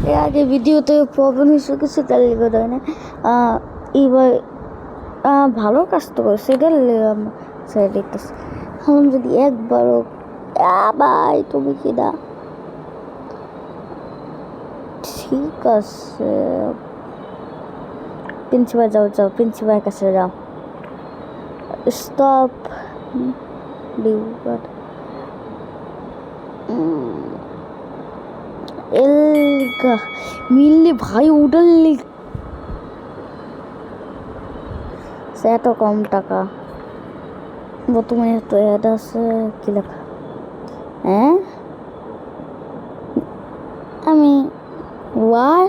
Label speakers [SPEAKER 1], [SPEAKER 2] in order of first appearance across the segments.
[SPEAKER 1] এর আগে ভিডিওতে প্রবলেম হয়েছিল কিছু তার লিখে দেয় না এবার ভালো কাজ তো করে সেটা দেখতেছি আমি যদি একবারও ভাই তুমি কি না ঠিক আছে প্রিন্সিপাল যাও প্রিন্সিপালের কাছে যাও স্টপ মিললে ভাই উডাল সে এত কম টাকা বর্তমানে তো অ্যাড আছে কি লেখা হ্যাঁ আমি ওয়ার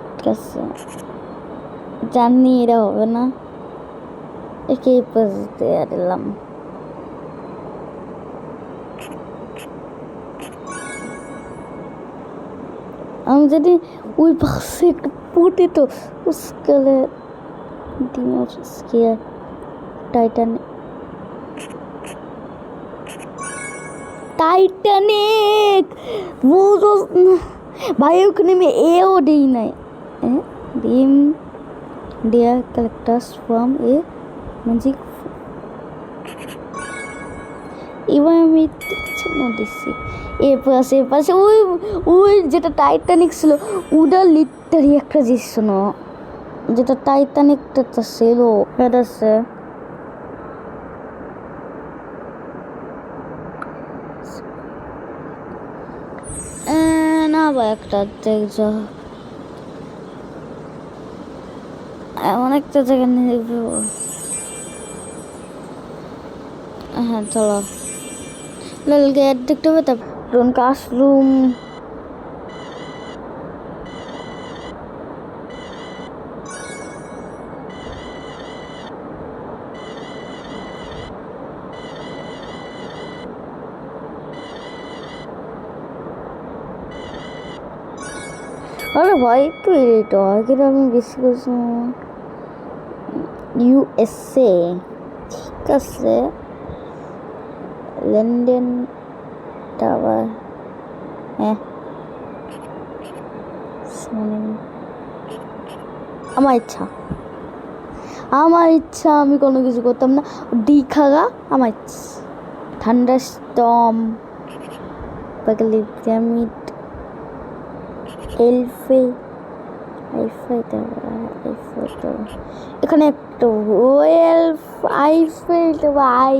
[SPEAKER 1] ঠিক আছে জানি এরা হবে না একে পজিতে দিলাম আমি যদি ওই পাশে একটা পুটি তো উস্কালে ডিমোর স্কেয়ার টাইটানিক বুঝো ভাই ওখানে আমি এও দিই নাই ডিম dear characters from a magic এবার আমি দিচ্ছি এর পাশে ওই ওই যেটা টাইটানিক ছিল ওটা লিটারি একটা জিনিস শোনো যেটা টাইটানিকটা ছিল এটা আছে না বা একটা দেখছ এমন একটা জায়গা নিয়ে দেখবো হ্যাঁ চলো গেট দেখতে হবে তারপর ক্লাসরুম আরে ভাই একটু এডিট হয় কিন্তু আমি বেশি করছি ইউএসএ ঠিক আছে লন্ডন টাওয়ার হ্যাঁ আমার ইচ্ছা আমি কোনো কিছু করতাম না দীঘাগা আমার ইচ্ছা ঠান্ডার স্টর্ম পাগলি পিরামিড এখানে একটা আইফেল ভাই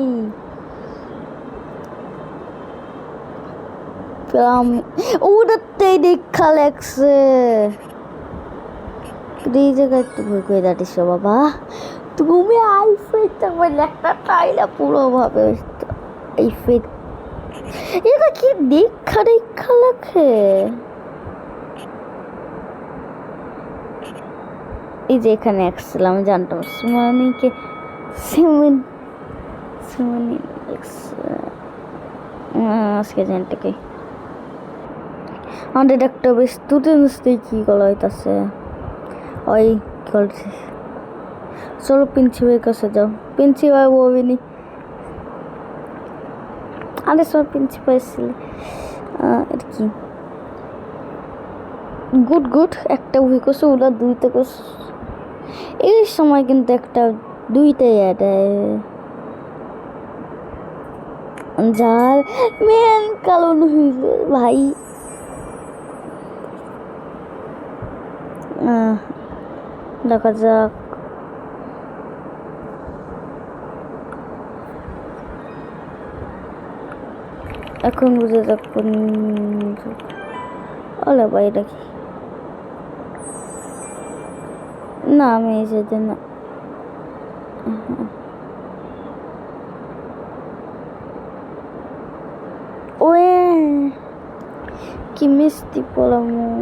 [SPEAKER 1] ওটাতেই দেখা লাগছে এই জায়গায় একটু ভয় করে দাঁড়িয়েছ বাবা তুমি আইফেলটা একটা টাইলা পুরো ভাবে আইফেল এটা কি দেখা লাগে এই যে এখানে আসছিলাম জানতাম সুমানিকে সুমানি আজকে জানটাকে আমাদের একটা বেশ স্টুডেন্টসদের কি করা হইতাছে ওই কি করছে চলো প্রিন্সিপালের কাছে যাও প্রিন্সিপাল বলবিনি আরে সব প্রিন্সিপাল ছিল এটা কি গুড একটা উই করছে ওরা দুইটা করছে এই সময় কিন্তু একটা দুইটাই যার মেন কারণ হইল ভাই দেখা যাক এখন বুঝে যাক ওলা ভাই এটা কি না আমি এসেছি না ওয়ে কি মিষ্টি পড়ামো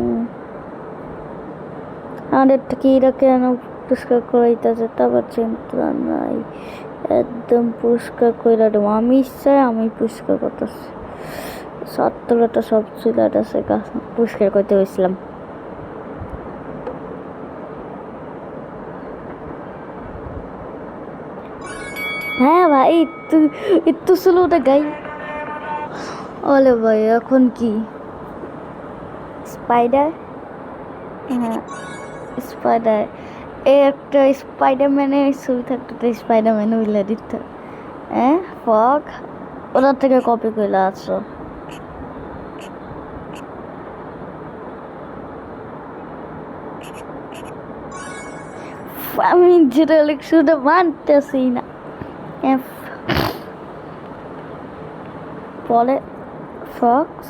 [SPEAKER 1] আমাদেরটা কি এরা কেন পুরস্কার করাইতেছে তারপর চিন্তা নাই একদম পুরস্কার করে দেবো আমি ইচ্ছায় আমি পুরস্কার করতেছি সত্তরটা সব চুলাটা সে পুরস্কার করতে হয়েছিলাম হ্যাঁ ভাই একটু ছিল ওটা গাই ওলে ভাই এখন কি স্পাইডার, হ্যাঁ স্পাইডার, এই একটা স্পাইডারম্যানের ছবি থাকতো তো স্পাইডারম্যান উইলা দিত। হ্যাঁ ফগ ওটার থেকে কপি করে আসো। আমি যেটা লিখছি ওটা মানতেছি না। এফ পরে ফক্স,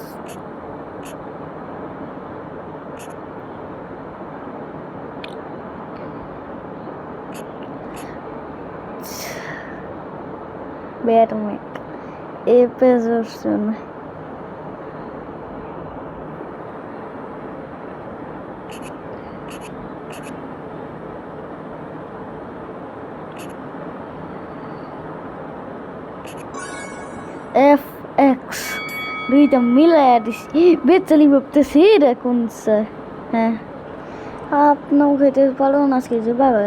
[SPEAKER 1] ব্যাটম্যান এ পেজরসন, এফ এক্স দুইটা মিলাইয়া দিছি বেচালি ভাবতেছি এটা কোন স্যার। হ্যাঁ আপনাও খেতে পারো না আজকে যে বাবা